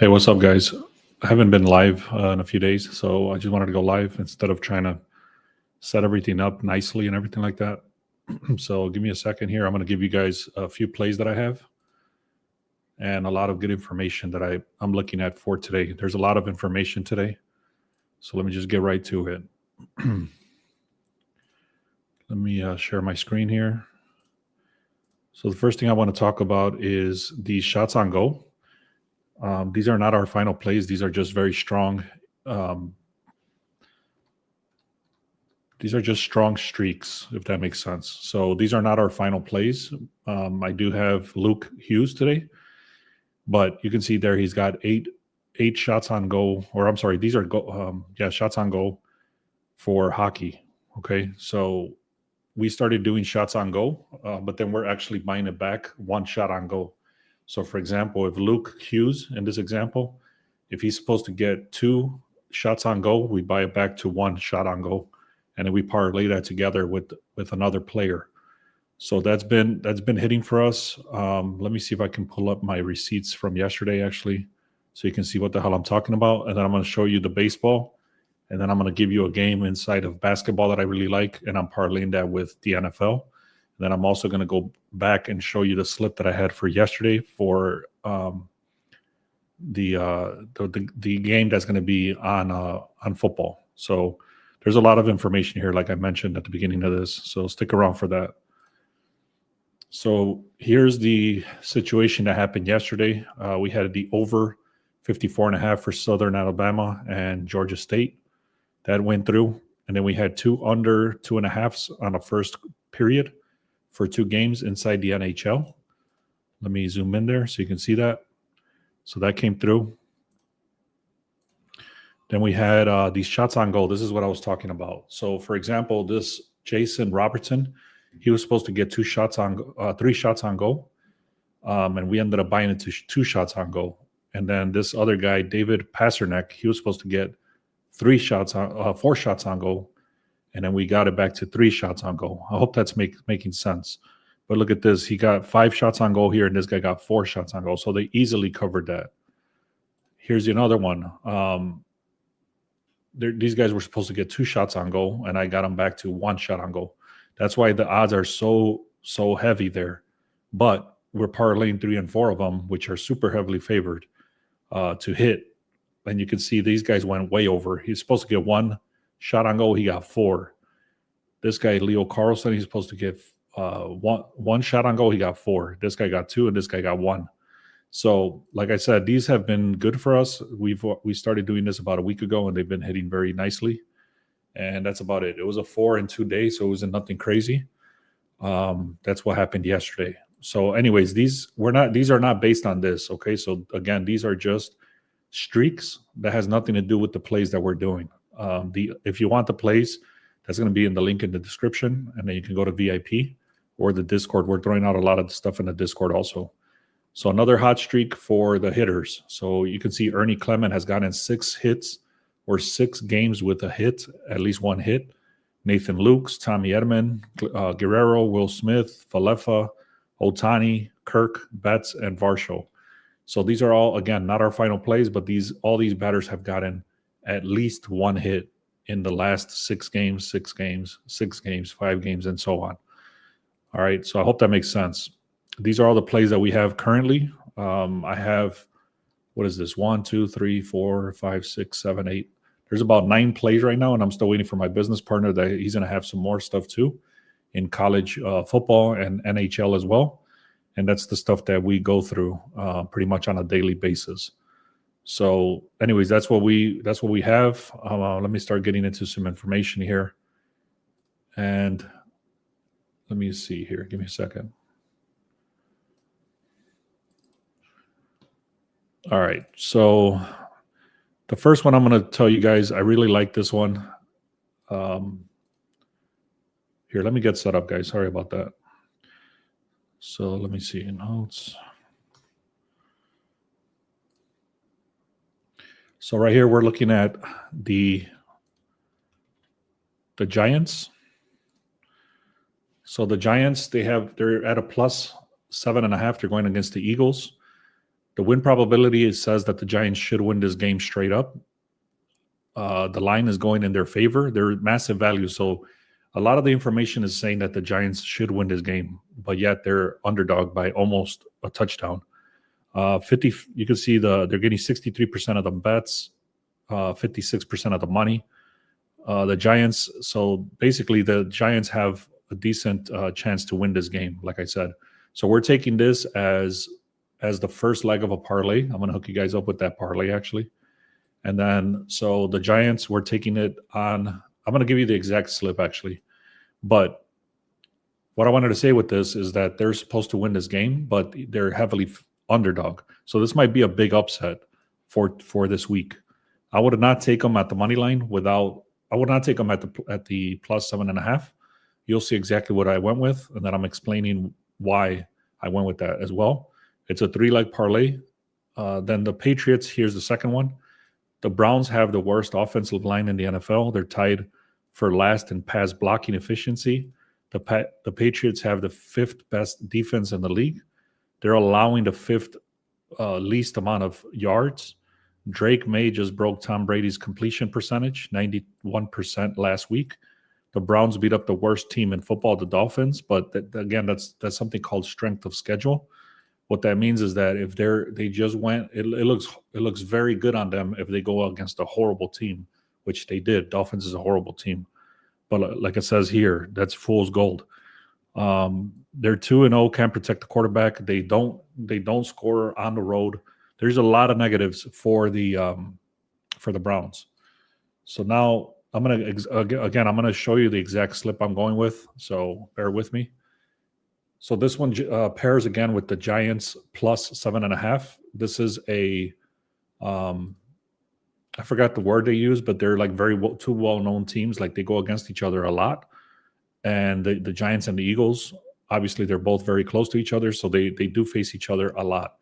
Hey, what's up, guys? I haven't been live in a few days, so I just wanted to go live instead of trying to set everything up nicely and everything like that. So give me a second here. I'm going to give you guys a few plays that I have and a lot of good information that I'm looking at for today. There's a lot of information today, so let me just get right to it. Let me share my screen here. So the first thing I want to talk about is the shots on goal. These are not our final plays. These are just very strong. These are just strong streaks, if that makes sense. So these are not our final plays. I do have Luke Hughes today, but you can see there he's got eight shots on goal. Or I'm sorry, these are shots on goal for hockey. Okay, so we started doing shots on goal, but then we're actually buying it back one shot on goal. So, for example, if Luke Hughes, in this example, if he's supposed to get 2 shots on goal, we buy it back to 1 shot on goal, and then we parlay that together with another player. So that's been hitting for us. Let me see if I can pull up my receipts from yesterday, actually, so you can see what the hell I'm talking about. And then I'm going to show you the baseball, and then I'm going to give you a game inside of basketball that I really like, and I'm parlaying that with the NFL. Then I'm also going to go back and show you the slip that I had for yesterday for the game that's going to be on football. So there's a lot of information here, like I mentioned at the beginning of this. So stick around for that. So here's the situation that happened yesterday. We had the over 54.5 for Southern Alabama and Georgia State. That went through. And then we had 2 under 2.5s on the first period for 2 games inside the NHL. Let me zoom in there so you can see that. So that came through. Then we had these shots on goal. This is what I was talking about. So, for example, this Jason Robertson, he was supposed to get 3 shots on goal, and we ended up buying it to 2 shots on goal. And then this other guy, David Pasternak, he was supposed to get 4 shots on goal, and then we got it back to 3 shots on goal. I hope that's making sense. But look at this. He got 5 shots on goal here, and this guy got 4 shots on goal. So they easily covered that. Here's another one. These guys were supposed to get 2 shots on goal, and I got them back to 1 shot on goal. That's why the odds are so heavy there. But we're parlaying 3 and 4 of them, which are super heavily favored to hit. And you can see these guys went way over. He's supposed to get 1 shot on goal. He got 4. This guy, Leo Carlson, he's supposed to get one shot on goal. He got 4. This guy got 2, and this guy got 1. So, like I said, these have been good for us. We started doing this about a week ago, and they've been hitting very nicely. And that's about it. It was a 4 in 2 days, so it wasn't nothing crazy. That's what happened yesterday. So, anyways, these are not based on this. Okay, so again, these are just streaks that has nothing to do with the plays that we're doing. If you want the plays, that's going to be in the link in the description, and then you can go to VIP or the Discord. We're throwing out a lot of the stuff in the Discord also. So another hot streak for the hitters. So you can see Ernie Clement has gotten 6 hits or 6 games with a hit, at least 1 hit. Nathan Lukes, Tommy Edman, Guerrero, Will Smith, Falefa, Otani, Kirk, Betts, and Varsho. So these are all, again, not our final plays, but all these batters have gotten at least 1 hit in the last 6 games, 6 games, 6 games, 5 games, and so on. All right, so I hope that makes sense. These are all the plays that we have currently. I have, what is this? 1, 2, 3, 4, 5, 6, 7, 8. There's about 9 plays right now, and I'm still waiting for my business partner that he's going to have some more stuff too in college football and NHL as well. And that's the stuff that we go through pretty much on a daily basis. So, anyways, that's what we have. Let me start getting into some information here. And let me see here. Give me a second. All right. So the first one I'm going to tell you guys, I really like this one. Here, let me get set up, guys. Sorry about that. So let me see notes. So right here, we're looking at the Giants. So the Giants, they're at a plus 7.5. They're going against the Eagles. The win probability says that the Giants should win this game straight up. The line is going in their favor. They're massive value. So a lot of the information is saying that the Giants should win this game, but yet they're underdog by almost a touchdown. 50. You can see they're getting 63% of the bets, 56% of the money. The Giants. So basically, the Giants have a decent chance to win this game. Like I said, so we're taking this as the first leg of a parlay. I'm going to hook you guys up with that parlay actually. And then, so the Giants, we're taking it on. I'm going to give you the exact slip, actually. But what I wanted to say with this is that they're supposed to win this game, but they're heavily underdog. So this might be a big upset for this week. I would not take them at the money line I would not take them at the plus 7.5. You'll see exactly what I went with, and then I'm explaining why I went with that as well. It's a 3-leg parlay. Then the Patriots, here's the second one. The Browns have the worst offensive line in the NFL. They're tied for last in pass blocking efficiency. The Patriots have the 5th best defense in the league. They're allowing the 5th least amount of yards. Drake May just broke Tom Brady's completion percentage, 91% last week. The Browns beat up the worst team in football, the Dolphins. But again, that's something called strength of schedule. What that means is that if they just went, it looks very good on them if they go against a horrible team, which they did. Dolphins is a horrible team, but like it says here, that's fool's gold. They're 2-0, can't protect the quarterback. They don't score on the road. There's a lot of negatives for the Browns. So now I'm gonna show you the exact slip I'm going with. So bear with me. So this one pairs again with the Giants plus 7.5. This is I forgot the word they use, but they're like two well-known teams. Like they go against each other a lot. And the Giants and the Eagles, obviously they're both very close to each other. So they do face each other a lot.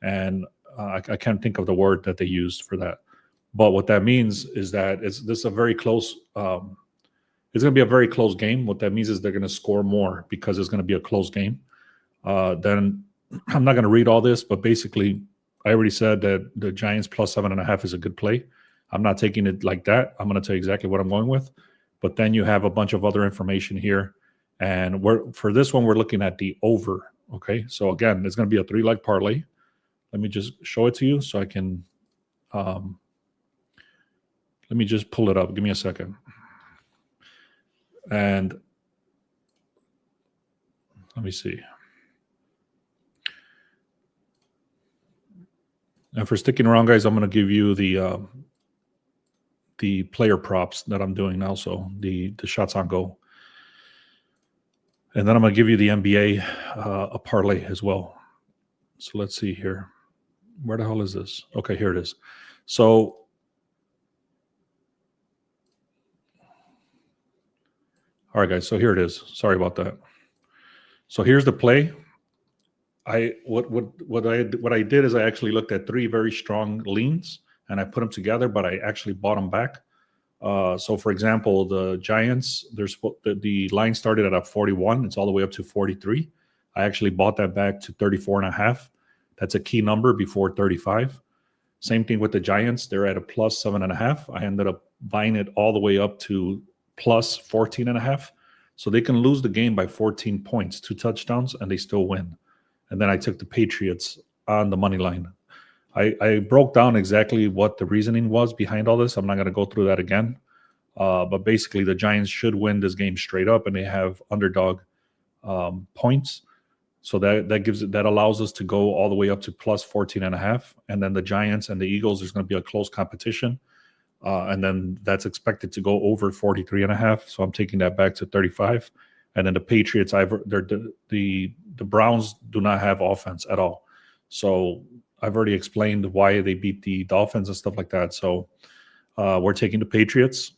And I can't think of the word that they used for that. But what that means is that this is a very close it's going to be a very close game. What that means is they're going to score more because it's going to be a close game. Then I'm not going to read all this, but basically, I already said that the Giants plus 7.5 is a good play. I'm not taking it like that. I'm going to tell you exactly what I'm going with. But then you have a bunch of other information here. And for this one, we're looking at the over. Okay. So again, it's going to be a 3-leg parlay. Let me just show it to you so I can, let me just pull it up. Give me a second. And let me see. And for sticking around, guys, I'm going to give you the player props that I'm doing now. So the shots on goal. And then I'm going to give you the NBA a parlay as well. So let's see here. Where the hell is this? Okay, here it is. So all right, guys. So here it is. Sorry about that. So here's the play. What I did is I actually looked at 3 very strong leans and I put them together, but I actually bought them back. So for example, the Giants, the line started at a 41. It's all the way up to 43. I actually bought that back to 34.5. That's a key number before 35. Same thing with the Giants. They're at a plus 7.5. I ended up buying it all the way up to plus 14.5. So they can lose the game by 14 points, 2 touchdowns, and they still win. And then I took the Patriots on the money line. I broke down exactly what the reasoning was behind all this. I'm not going to go through that again. But basically, the Giants should win this game straight up, and they have underdog points. So that allows us to go all the way up to plus 14.5. And then the Giants and the Eagles, there's going to be a close competition. And then that's expected to go over 43.5. So I'm taking that back to 35. And then the Patriots, the Browns do not have offense at all. So I've already explained why they beat the Dolphins and stuff like that. So we're taking the Patriots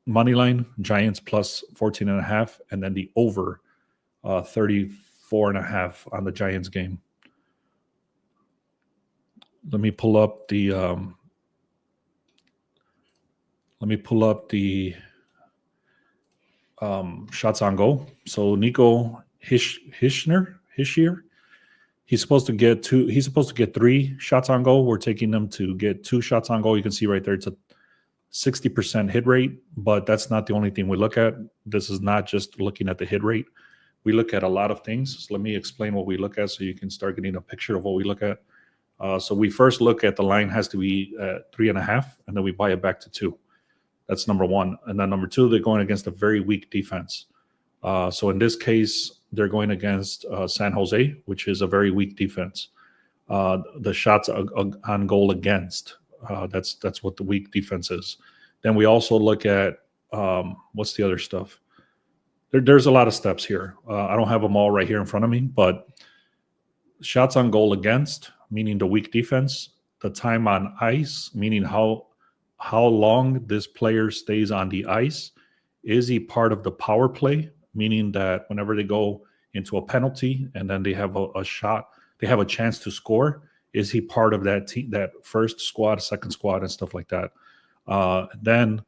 money line, Giants plus 14.5, and then the over 34.5 on the Giants game. Let me pull up the shots on goal. So Nico Hischier, He's supposed to get two. He's supposed to get 3 shots on goal. We're taking them to get 2 shots on goal. You can see right there, it's a 60% hit rate, but that's not the only thing we look at. This is not just looking at the hit rate. We look at a lot of things. So let me explain what we look at so you can start getting a picture of what we look at. So we first look at the line has to be 3.5, and then we buy it back to 2. That's number one. And then number 2, they're going against a very weak defense. So in this case, they're going against San Jose, which is a very weak defense. The shots on goal against, that's what the weak defense is. Then we also look at what's the other stuff? There's a lot of steps here. I don't have them all right here in front of me, but shots on goal against, meaning the weak defense, the time on ice, meaning how long this player stays on the ice. Is he part of the power play, meaning that whenever they go into a penalty and then they have a shot, they have a chance to score, is he part of that team, that first squad, second squad, and stuff like that? Then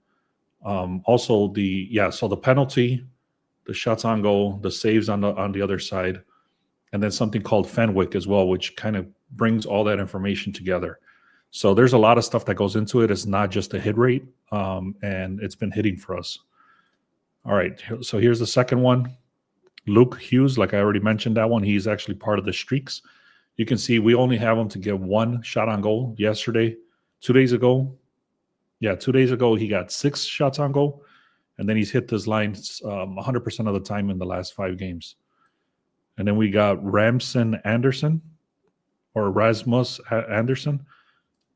also so the penalty, the shots on goal, the saves on the other side, and then something called Fenwick as well, which kind of brings all that information together. So there's a lot of stuff that goes into it. It's not just a hit rate, and it's been hitting for us. All right, so here's the second one. Luke Hughes, like I already mentioned that one, he's actually part of the streaks. You can see we only have him to get 1 shot on goal yesterday. 2 days ago, 2 days ago, he got 6 shots on goal, and then he's hit this line 100% of the time in the last 5 games. And then we got Rasmus Anderson.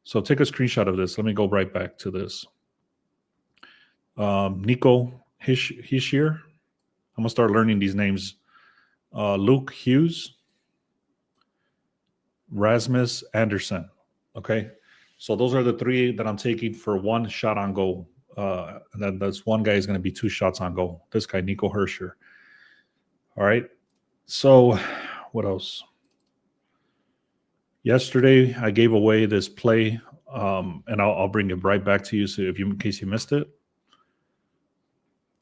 So take a screenshot of this. Let me go right back to this. Nico Hischier. I'm going to start learning these names. Luke Hughes. Rasmus Anderson. Okay. So those are the 3 that I'm taking for 1 shot on goal. And then this one guy is going to be 2 shots on goal. This guy, Nico Hischier. All right. So what else? Yesterday, I gave away this play, and I'll bring it right back to you. So in case you missed it,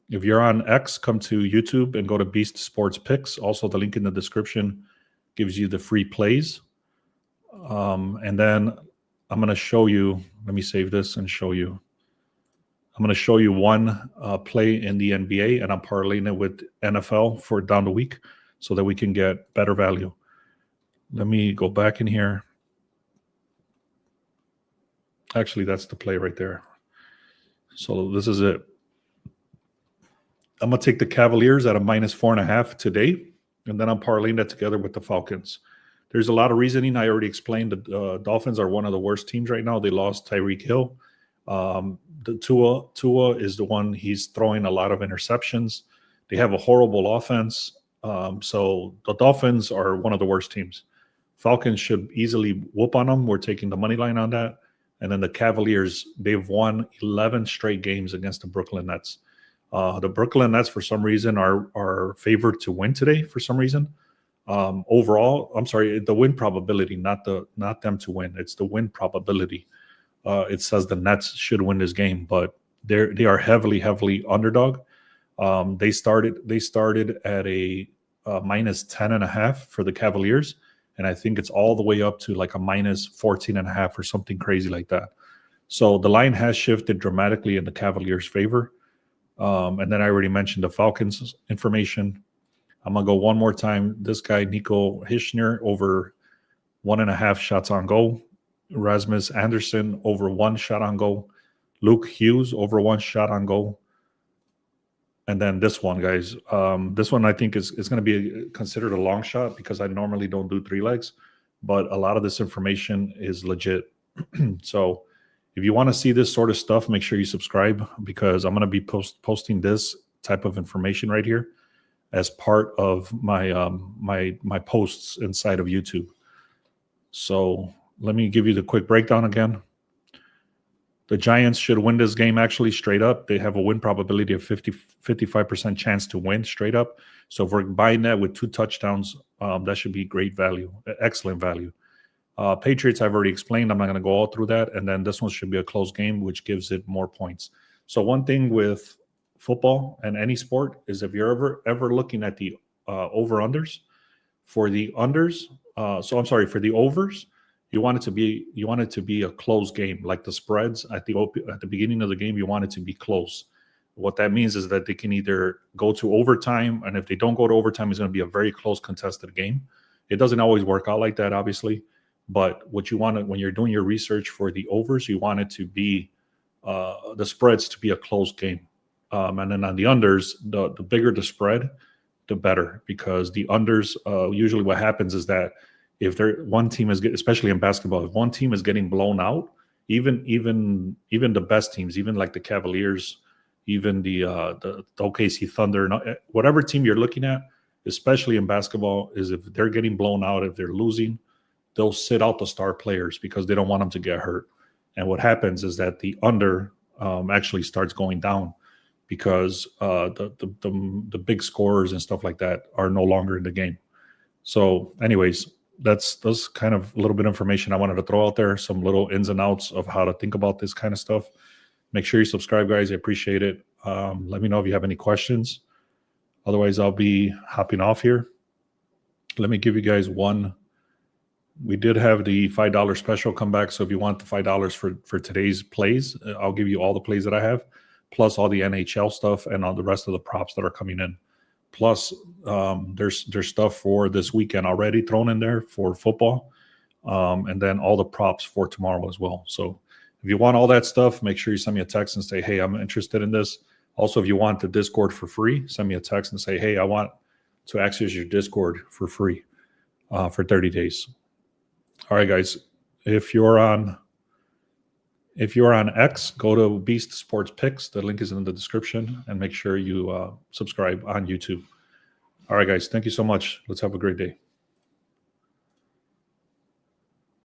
if you're on X, come to YouTube and go to Beast Sports Picks. Also, the link in the description gives you the free plays. And then I'm going to show you. Let me save this and show you. I'm going to show you one play in the NBA, and I'm parlaying it with NFL for down the week so that we can get better value. Let me go back in here. Actually, that's the play right there. So this is it. I'm going to take the Cavaliers at a -4.5 today, and then I'm parlaying that together with the Falcons. There's a lot of reasoning. I already explained the Dolphins are one of the worst teams right now. They lost Tyreek Hill. The Tua is the one, he's throwing a lot of interceptions. They have a horrible offense. So the Dolphins are one of the worst teams. Falcons should easily whoop on them. We're taking the money line on that. And then the Cavaliers, they've won 11 straight games against the Brooklyn Nets. The Brooklyn Nets, for some reason, are favored to win today for some reason. Overall, I'm sorry, the win probability, not them to win. It's the win probability. It says the Nets should win this game, but they are heavily underdog. They started at a -10.5 for the Cavaliers, and I think it's all the way up to like a -14.5 or something crazy like that. So the line has shifted dramatically in the Cavaliers' favor. And then I already mentioned the Falcons information. I'm going to go one more time. This guy, Nico Hischier, over 1.5 shots on goal. Rasmus Anderson, over 1 shot on goal. Luke Hughes, over 1 shot on goal. And then this one, guys. This one I think is going to be considered a long shot because I normally don't do 3 legs. But a lot of this information is legit. So if you want to see this sort of stuff, make sure you subscribe because I'm going to be posting this type of information right here as part of my my posts inside of YouTube. So let me give you the quick breakdown again. The Giants should win this game actually straight up. They have a win probability of 55% chance to win straight up. So if we're buying that with 2 touchdowns, that should be great value, excellent value. Patriots, I've already explained. I'm not going to go all through that. And then this one should be a close game, which gives it more points. So one thing with football and any sport is if you're ever looking at the over-unders, for the unders, So I'm sorry, for the overs, you want it to be a close game, like the spreads at the beginning of the game. You want it to be close. What that means is that they can either go to overtime, and if they don't go to overtime, it's going to be a very close contested game. It doesn't always work out like that, obviously, but what you want to, when you're doing your research for the overs, you want it to be the spreads to be a close game. And then on the unders, the bigger the spread, the better, because the unders, usually what happens is that if one team is, especially in basketball, if one team is getting blown out, even the best teams, even like the Cavaliers, even the OKC Thunder, whatever team you're looking at, especially in basketball, is if they're getting blown out, if they're losing, they'll sit out the star players because they don't want them to get hurt. And what happens is that the under actually starts going down because the big scorers and stuff like that are no longer in the game. So, anyways, that's kind of a little bit of information I wanted to throw out there, some little ins and outs of how to think about this kind of stuff. Make sure you subscribe, guys. I appreciate it. Let me know if you have any questions. Otherwise, I'll be hopping off here. Let me give you guys one. We did have the $5 special come back. So if you want the $5 for today's plays, I'll give you all the plays that I have, plus all the NHL stuff and all the rest of the props that are coming in. Plus, there's stuff for this weekend already thrown in there for football, and then all the props for tomorrow as well. So if you want all that stuff, make sure you send me a text and say, hey, I'm interested in this. Also, if you want the Discord for free, send me a text and say, hey, I want to access your Discord for free for 30 days. All right, guys. If you're on X, go to Beast Sports Picks. The link is in the description, and make sure you subscribe on YouTube. All right, guys. Thank you so much. Let's have a great day.